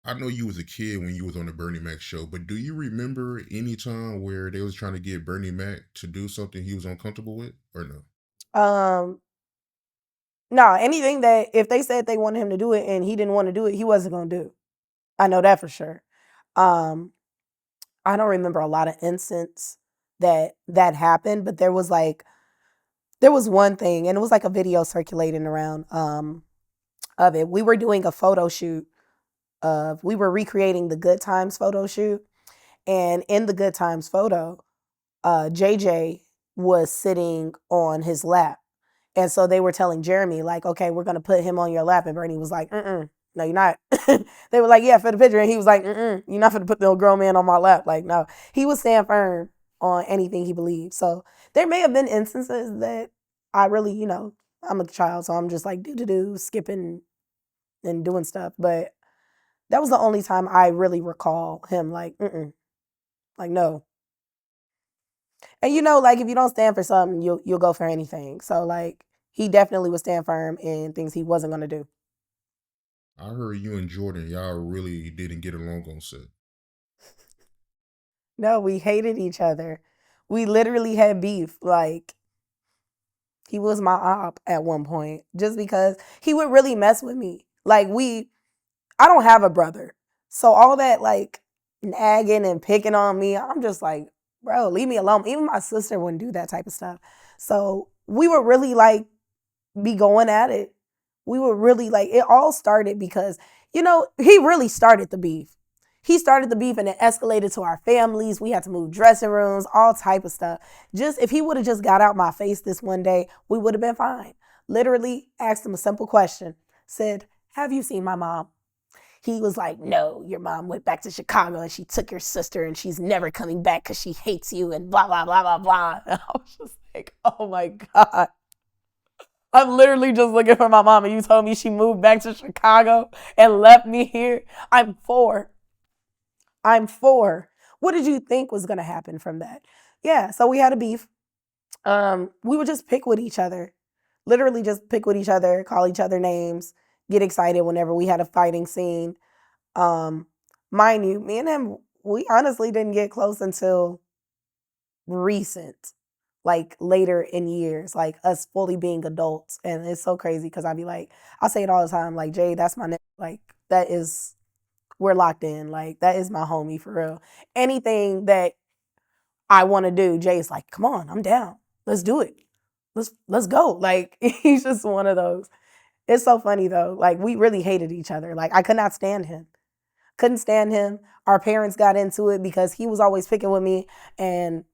I know you was a kid when you was on the Bernie Mac show, but do you remember any time where they was trying to get Bernie Mac to do something he was uncomfortable with, or no? Um, no, anything that if they said they wanted him to do it and he didn't want to do it, he wasn't gonna do. I know that for sure. Um, I don't remember a lot of instances that happened, but there was one thing, and it was like a video circulating around of it. We were doing a photo shoot of we were recreating the Good Times photo shoot, and in the Good Times photo, JJ was sitting on his lap. And so they were telling Jeremy, like, okay, we're gonna put him on your lap. And Bernie was like, no, you're not. They were like, yeah, for the picture. And he was like, you're not gonna put the grown man on my lap. Like, no. He was stand firm on anything he believed. So there may have been instances that I really, I'm a child, so I'm just like do, skipping and doing stuff. But that was the only time I really recall him like, like no. And like if you don't stand for something, you'll go for anything. So like he definitely would stand firm in things he wasn't gonna do. I heard you and Jordan, y'all really didn't get along on set. No, we hated each other. We literally had beef. Like he was my op at one point just because he would really mess with me. Like I don't have a brother. So all that like nagging and picking on me, I'm just like, bro, leave me alone. Even my sister wouldn't do that type of stuff. So we would really like be going at it. We were really like it all started because he really started the beef. He started the beef and it escalated to our families. We had to move dressing rooms, all type of stuff. Just if he would have just got out my face this one day, we would have been fine. Literally asked him a simple question. Said, "Have you seen my mom?" He was like, "No, your mom went back to Chicago and she took your sister and she's never coming back because she hates you and blah blah blah blah blah." And I was just like, "Oh my god." I'm literally just looking for my mom, and you told me she moved back to Chicago and left me here. I'm 4. I'm 4. What did you think was gonna happen from that? Yeah, so we had a beef. We would just pick with each other, literally just pick with each other, call each other names, get excited whenever we had a fighting scene. Um, Mind you, me and him, we honestly didn't get close until recent, like later in years, like us fully being adults. And it's so crazy because I'd be like, I say it all the time, like, Jay, that's my name. Like, that is, we're locked in. Like, that is my homie for real. Anything that I want to do, Jay's like, come on, I'm down. Let's do it. Let's go. Like, he's just one of those. It's so funny though. Like, we really hated each other. Like, I could not stand him. Couldn't stand him. Our parents got into it because he was always picking with me, and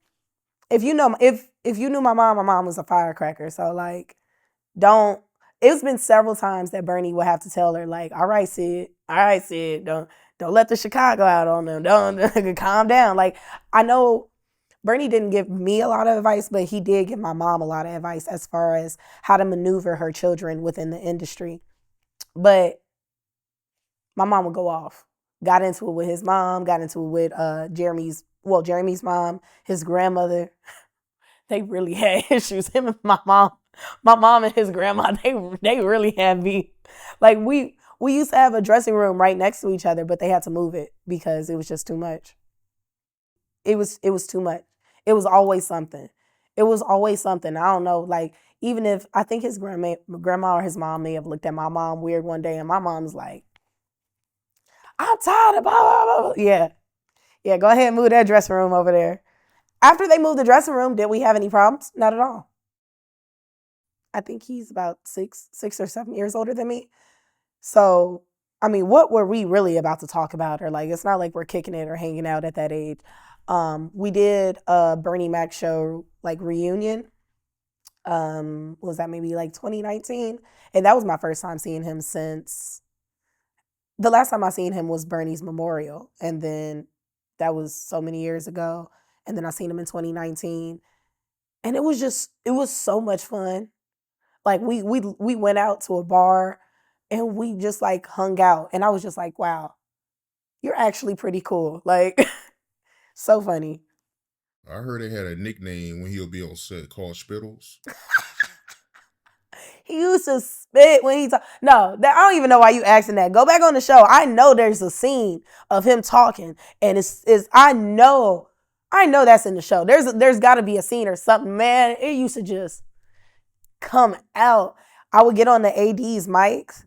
if you knew my mom was a firecracker. So like, don't. It's been several times that Bernie would have to tell her like, all right, Sid, don't let the Chicago out on them. Don't calm down. Like I know Bernie didn't give me a lot of advice, but he did give my mom a lot of advice as far as how to maneuver her children within the industry. But my mom would go off. Got into it with his mom. Got into it with Jeremy's mom, his grandmother. They really had issues. Him and my mom and his grandma, they really had beef. Like we used to have a dressing room right next to each other, but they had to move it because it was just too much. It was too much. It was always something. It was always something. I don't know. Like even if I think his grandma or his mom may have looked at my mom weird one day, and my mom's like, "I'm tired of blah blah blah." Yeah, yeah. Go ahead and move that dressing room over there. After they moved the dressing room, did we have any problems? Not at all. I think he's about 6 or 7 years older than me. So, I mean, what were we really about to talk about? Or like, it's not like we're kicking it or hanging out at that age. We did a Bernie Mac show like reunion. Was that maybe like 2019? And that was my first time seeing him since the last time I seen him was Bernie's memorial, and then that was so many years ago. And then I seen him in 2019, and it was so much fun. Like we went out to a bar and we just like hung out and I was just like, wow, you're actually pretty cool. Like so funny. I heard they had a nickname when he'll be on set called Spittles. He used to spit when he talk. No, that I don't even know why you asking that. Go back on the show. I know there's a scene of him talking, and it's I know that's in the show. There's got to be a scene or something, man. It used to just come out. I would get on the AD's mics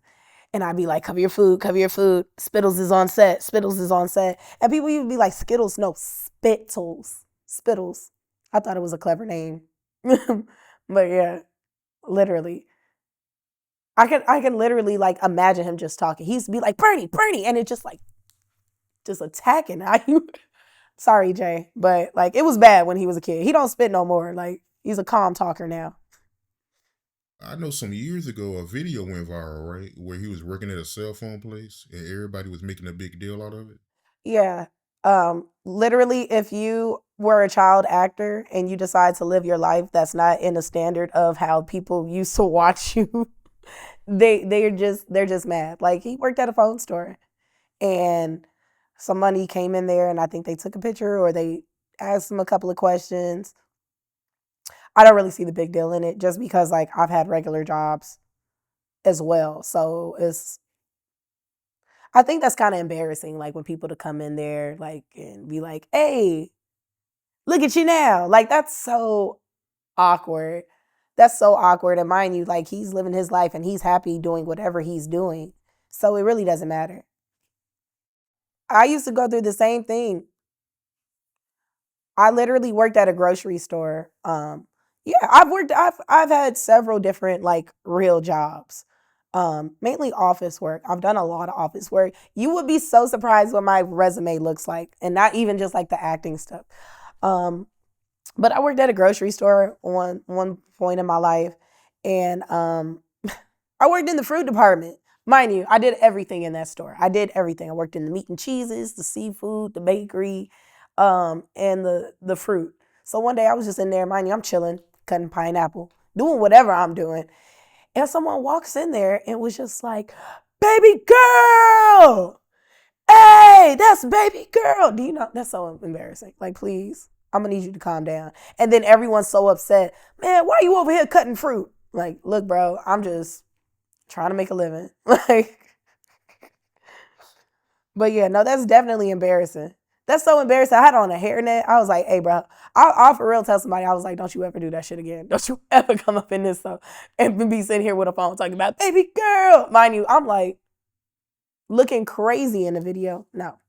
and I'd be like, cover your food, cover your food. Spittles is on set. Spittles is on set. And people would be like, Skittles, no, Spittles. Spittles. I thought it was a clever name. But yeah, literally. I can literally like imagine him just talking. He used to be like, Bernie, Bernie, and it just like just attacking. Sorry, Jay. But like it was bad when he was a kid. He don't spit no more. Like he's a calm talker now. I know some years ago a video went viral, right? Where he was working at a cell phone place and everybody was making a big deal out of it. Yeah. Literally, if you were a child actor and you decide to live your life that's not in the standard of how people used to watch you, they're just mad. Like he worked at a phone store and somebody came in there and I think they took a picture or they asked him a couple of questions. I don't really see the big deal in it just because like I've had regular jobs as well. So it's I think that's kind of embarrassing, like when people to come in there like and be like, "Hey, look at you now!" Like that's so awkward. That's so awkward. And mind you, like he's living his life and he's happy doing whatever he's doing, so it really doesn't matter. I used to go through the same thing. I literally worked at a grocery store. Yeah, I've had several different like real jobs. Mainly office work. I've done a lot of office work. You would be so surprised what my resume looks like, and not even just like the acting stuff. Um, but I worked at a grocery store one point in my life, and I worked in the fruit department. Mind you, I did everything in that store. I did everything. I worked in the meat and cheeses, the seafood, the bakery, and the fruit. So one day I was just in there, mind you, I'm chilling, cutting pineapple, doing whatever I'm doing. And someone walks in there and was just like, baby girl, hey, that's baby girl. Do you know? That's so embarrassing. Like, please, I'm gonna need you to calm down. And then everyone's so upset. Man, why are you over here cutting fruit? Like, look, bro, I'm just trying to make a living. Like, but yeah, no, that's definitely embarrassing. That's so embarrassing. I had on a hairnet. I was like, hey, bro, I'll for real tell somebody. I was like, don't you ever do that shit again. Don't you ever come up in this stuff and be sitting here with a phone talking about baby girl. Mind you, I'm like looking crazy in the video. No.